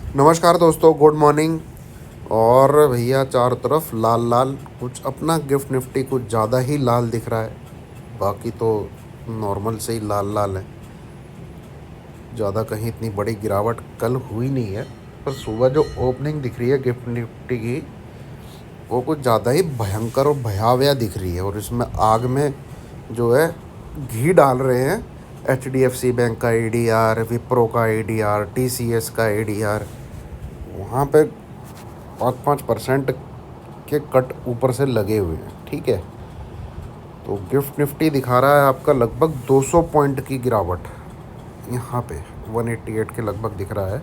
नमस्कार दोस्तों, good morning. और भैया चारों तरफ लाल लाल, कुछ अपना गिफ्ट निफ्टी कुछ ज़्यादा ही लाल दिख रहा है। बाकी तो नॉर्मल से ही लाल लाल है। ज़्यादा कहीं इतनी बड़ी गिरावट कल हुई नहीं है। पर सुबह जो ओपनिंग दिख रही है गिफ्ट निफ्टी की, वो कुछ ज़्यादा ही भयंकर और भयावह दिख रही है। और इसमें आग में जो है घी डाल रहे हैं। HDFC बैंक का ADR, विप्रो का ADR, TCS का ADR, वहाँ पे 5-5% के कट ऊपर से लगे हुए हैं। ठीक है, तो गिफ्ट निफ्टी दिखा रहा है आपका लगभग 200 पॉइंट की गिरावट। यहाँ पे 188 के लगभग दिख रहा है।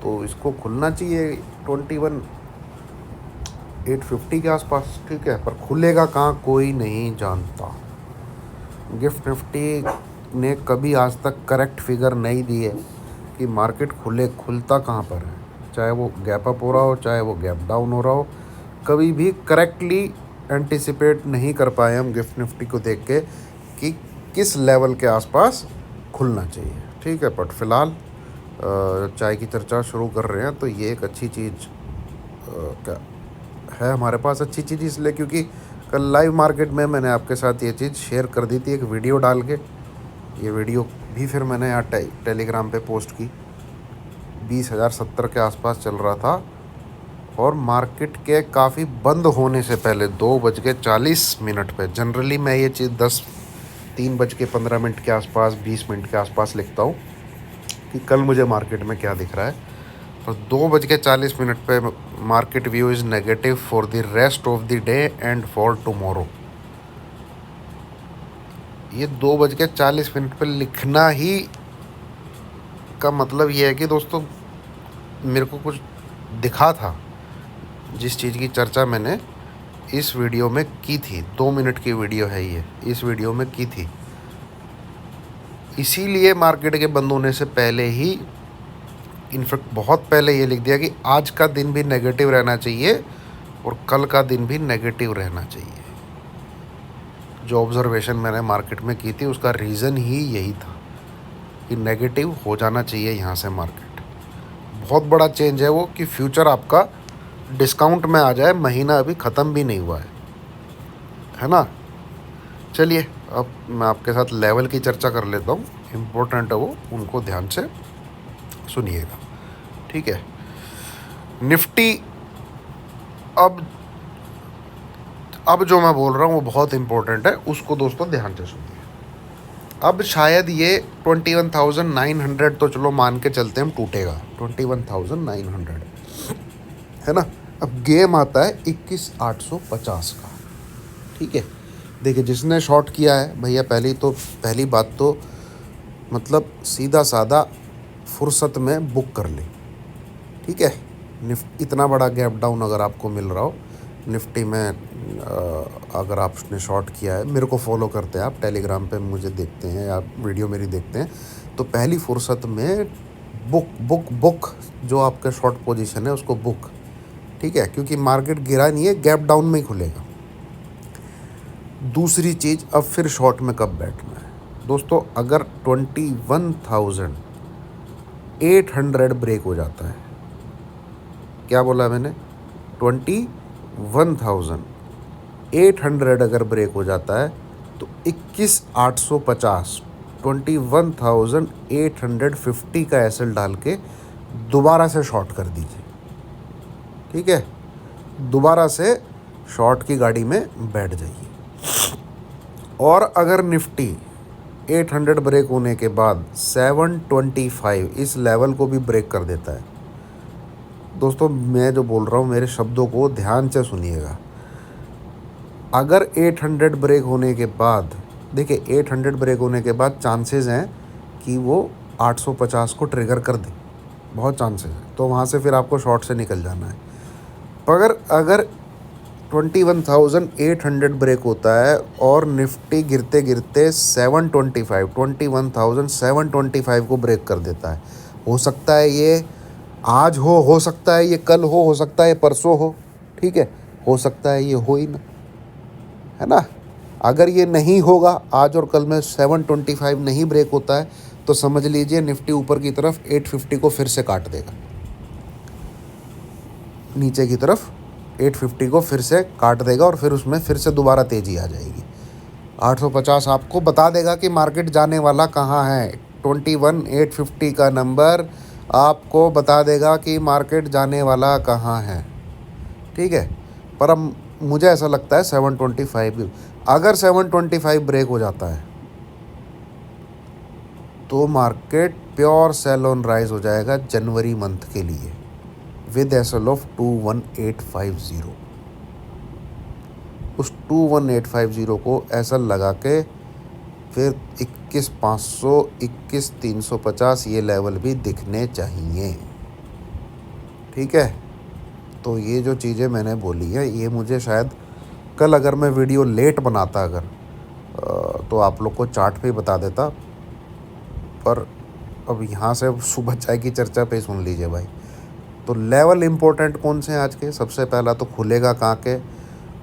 तो इसको खुलना चाहिए 21,850 के आसपास। ठीक है, पर खुलेगा कहाँ कोई नहीं जानता। गिफ्ट निफ्टी ने कभी आज तक करेक्ट फिगर नहीं दी है कि मार्केट खुलता कहाँ पर है। चाहे वो गैप अप हो रहा हो, चाहे वो गैप डाउन हो रहा हो, कभी भी करेक्टली एंटिसिपेट नहीं कर पाए हम गिफ्ट निफ्टी को देख के कि किस लेवल के आसपास खुलना चाहिए। ठीक है, बट फिलहाल चाय की चर्चा शुरू कर रहे हैं तो ये एक अच्छी चीज़ क्या है हमारे पास। अच्छी चीज़ इसलिए क्योंकि कल लाइव मार्केट में मैंने आपके साथ ये चीज़ शेयर कर दी थी, एक वीडियो डाल के। ये वीडियो भी फिर मैंने यहाँ टेलीग्राम पे पोस्ट की। 20,070 के आसपास चल रहा था और मार्केट के काफ़ी बंद होने से पहले 2:40 पे, जनरली मैं ये चीज़ 3:15 के आसपास, 20 मिनट के आसपास लिखता हूँ कि कल मुझे मार्केट में क्या दिख रहा है। तो 2:40 पे market view is negative for the rest of the day and for tomorrow. ये 2:40 पे लिखना ही का मतलब ये है कि दोस्तों मेरे को कुछ दिखा था। जिस चीज़ की चर्चा मैंने इस वीडियो में की थी, 2 मिनट की वीडियो है ये, इस वीडियो में की थी। इसीलिए मार्केट के बंद होने से पहले ही, इनफैक्ट बहुत पहले ये लिख दिया कि आज का दिन भी नेगेटिव रहना चाहिए और कल का दिन भी नेगेटिव रहना चाहिए। जो ऑब्जर्वेशन मैंने मार्केट में की थी उसका रीज़न ही यही था कि नेगेटिव हो जाना चाहिए यहाँ से मार्केट। बहुत बड़ा चेंज है वो कि फ्यूचर आपका डिस्काउंट में आ जाए, महीना अभी ख़त्म भी नहीं हुआ है ना। चलिए अब मैं आपके साथ लेवल की चर्चा कर लेता हूँ, इम्पोर्टेंट है वो, उनको ध्यान से सुनिएगा। ठीक है, निफ्टी अब जो मैं बोल रहा हूँ वो बहुत इम्पोर्टेंट है, उसको दोस्तों ध्यान से सुनिए। अब शायद ये 21,900 तो चलो मान के चलते हैं हम टूटेगा, 21,900 है ना। अब गेम आता है 21,850 का। ठीक है, देखिए जिसने शॉर्ट किया है भैया, पहली बात तो मतलब सीधा सादा फुर्सत में बुक कर ले। ठीक है, इतना बड़ा गैप डाउन अगर आपको मिल रहा हो निफ्टी में, अगर आपने शॉर्ट किया है, मेरे को फॉलो करते हैं आप टेलीग्राम पे, मुझे देखते हैं या वीडियो मेरी देखते हैं, तो पहली फुर्सत में बुक जो आपका शॉर्ट पोजीशन है उसको बुक। ठीक है, क्योंकि मार्केट गिरा नहीं है, गैप डाउन में ही खुलेगा। दूसरी चीज़, अब फिर शॉर्ट में कब बैठना है दोस्तों, अगर 21,800 ब्रेक हो जाता है, क्या बोला मैंने, 21,800 अगर ब्रेक हो जाता है तो 21,850, 21,850 का एसएल डाल के दोबारा से शॉर्ट कर दीजिए। ठीक है, दोबारा से शॉर्ट की गाड़ी में बैठ जाइए। और अगर निफ्टी 800 ब्रेक होने के बाद 725 इस लेवल को भी ब्रेक कर देता है, दोस्तों मैं जो बोल रहा हूँ मेरे शब्दों को ध्यान से सुनिएगा। अगर 800 ब्रेक होने के बाद, देखिए 800 ब्रेक होने के बाद चांसेस हैं कि वो 850 को ट्रिगर कर दे, बहुत चांसेस हैं। तो वहाँ से फिर आपको शॉर्ट से निकल जाना है। पर अगर 21,800 ब्रेक होता है और निफ्टी गिरते गिरते 21,725 को ब्रेक कर देता है, हो सकता है ये आज हो सकता है ये कल हो सकता है ये परसों हो। ठीक है, हो सकता है ये हो ही ना, है ना। अगर ये नहीं होगा आज और कल में 725 नहीं ब्रेक होता है, तो समझ लीजिए निफ्टी ऊपर की तरफ 850 को फिर से काट देगा। नीचे की तरफ 850 को फिर से काट देगा और फिर उसमें फिर से दोबारा तेज़ी आ जाएगी। 850 आपको बता देगा कि मार्केट जाने वाला कहाँ है। 21850 का नंबर आपको बता देगा कि मार्केट जाने वाला कहाँ है, ठीक है। पर अब मुझे ऐसा लगता है 725, अगर 725 ब्रेक हो जाता है तो market pure sale on rise हो जाएगा जनवरी मंथ के लिए विद एसएल ऑफ 21850। उस 21850 को एसएल लगा के फिर 21500, 21350 ये लेवल भी दिखने चाहिए, ठीक है। तो ये जो चीज़ें मैंने बोली है ये मुझे शायद कल अगर मैं वीडियो लेट बनाता अगर तो आप लोग को चार्ट पे बता देता, पर अब यहाँ से सुबह चाय की चर्चा पे सुन लीजिए भाई। तो लेवल इम्पोर्टेंट कौन से हैं आज के? सबसे पहला तो खुलेगा कहाँ के,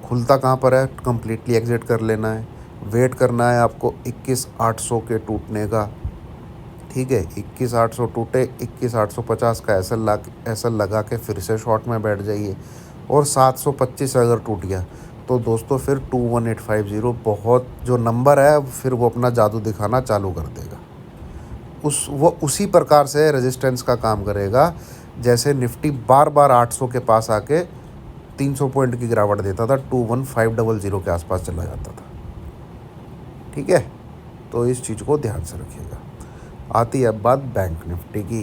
खुलता कहाँ पर है, कम्प्लीटली एग्जिट कर लेना है। वेट करना है आपको 21800 के टूटने का, ठीक है। 21800 टूटे, 21850 का एसएल लगा के फिर से शॉर्ट में बैठ जाइए। और 725 अगर टूट गया तो दोस्तों फिर 21850 बहुत जो नंबर है फिर वो अपना जादू दिखाना चालू कर देगा। वो उसी प्रकार से रेजिस्टेंस का काम करेगा जैसे निफ्टी बार बार 800 के पास आके 300 पॉइंट की गिरावट देता था, 21500 के आसपास चला जाता था, ठीक है। तो इस चीज़ को ध्यान से रखिएगा। आती है बात बैंक निफ्टी की।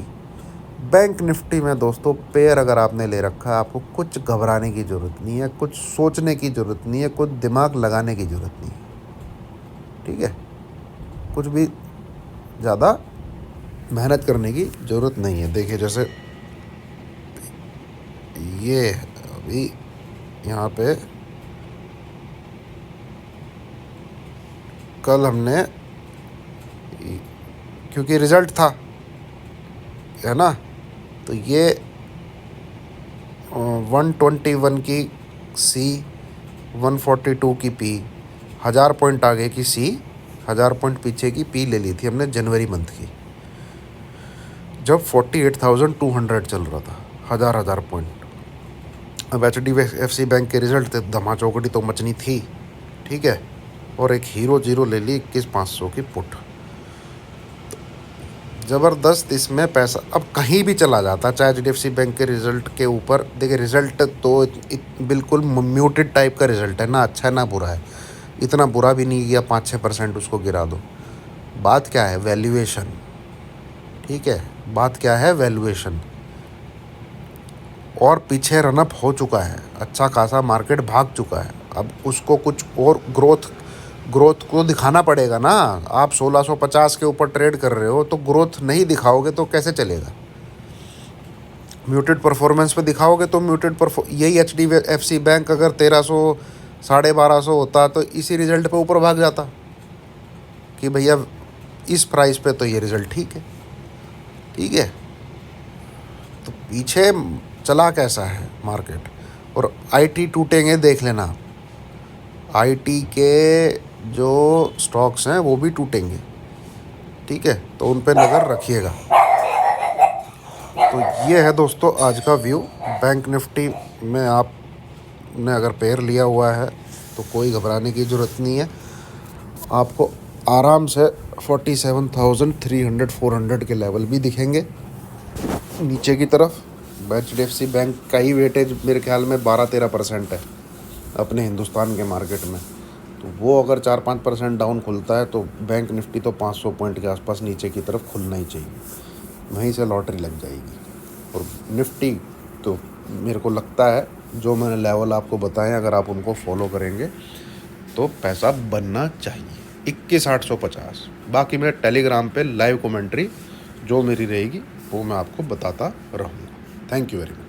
बैंक निफ्टी में दोस्तों पेयर अगर आपने ले रखा है आपको कुछ घबराने की ज़रूरत नहीं है, कुछ सोचने की ज़रूरत नहीं है, कुछ दिमाग लगाने की ज़रूरत नहीं है, ठीक है। कुछ भी ज़्यादा मेहनत करने की ज़रूरत नहीं है। देखिए जैसे ये अभी यहाँ पे कल हमने क्योंकि रिज़ल्ट था है ना, तो ये 121 की सी, 142 की पी, 1000 पॉइंट आगे की सी, 1000 पॉइंट पीछे की पी ले ली थी हमने जनवरी मंथ की, जब 48,200 चल रहा था, हज़ार पॉइंट। अब HDFC बैंक के रिज़ल्ट थे, धमाचौकड़ी तो मचनी थी, ठीक है। और एक हीरो जीरो ले ली 21500 की पुट, ज़बरदस्त इसमें पैसा अब कहीं भी चला जाता, चाहे HDFC बैंक के रिज़ल्ट के ऊपर। देखिए रिज़ल्ट तो बिल्कुल म्यूटेड टाइप का रिज़ल्ट है, ना अच्छा है ना बुरा है, इतना बुरा भी नहीं किया 5-6% उसको गिरा दो। बात क्या है? वैल्यूएशन, ठीक है। बात क्या है? वैल्यूएशन। और पीछे रनअप हो चुका है, अच्छा खासा मार्केट भाग चुका है। अब उसको कुछ और ग्रोथ को दिखाना पड़ेगा ना। आप 1650 के ऊपर ट्रेड कर रहे हो तो ग्रोथ नहीं दिखाओगे तो कैसे चलेगा? म्यूटेड परफॉर्मेंस पे दिखाओगे तो यही HDFC बैंक अगर 1300 1250 होता तो इसी रिज़ल्ट पे ऊपर भाग जाता कि भैया इस प्राइस पे तो ये रिज़ल्ट ठीक है, ठीक है। तो पीछे चला कैसा है मार्केट। और IT टूटेंगे देख लेना, IT के जो स्टॉक्स हैं वो भी टूटेंगे, ठीक है। तो उन पे नज़र रखिएगा। तो ये है दोस्तों आज का व्यू। बैंक निफ्टी में आपने अगर पेयर लिया हुआ है तो कोई घबराने की ज़रूरत नहीं है। आपको आराम से 47,300 400 के लेवल भी दिखेंगे नीचे की तरफ। HDFC बैंक का ही वेटेज मेरे ख्याल में 12-13% है अपने हिंदुस्तान के मार्केट में। तो वो अगर 4-5% डाउन खुलता है तो बैंक निफ्टी तो 500 पॉइंट के आसपास नीचे की तरफ खुलना ही चाहिए, वहीं से लॉटरी लग जाएगी। और निफ्टी तो मेरे को लगता है जो मैंने लेवल आपको बताए अगर आप उनको फॉलो करेंगे तो पैसा बनना चाहिए 21,850। बाकी मैं टेलीग्राम पे लाइव कमेंट्री जो मेरी रहेगी वो मैं आपको बताता रहूँगा। Thank you very much.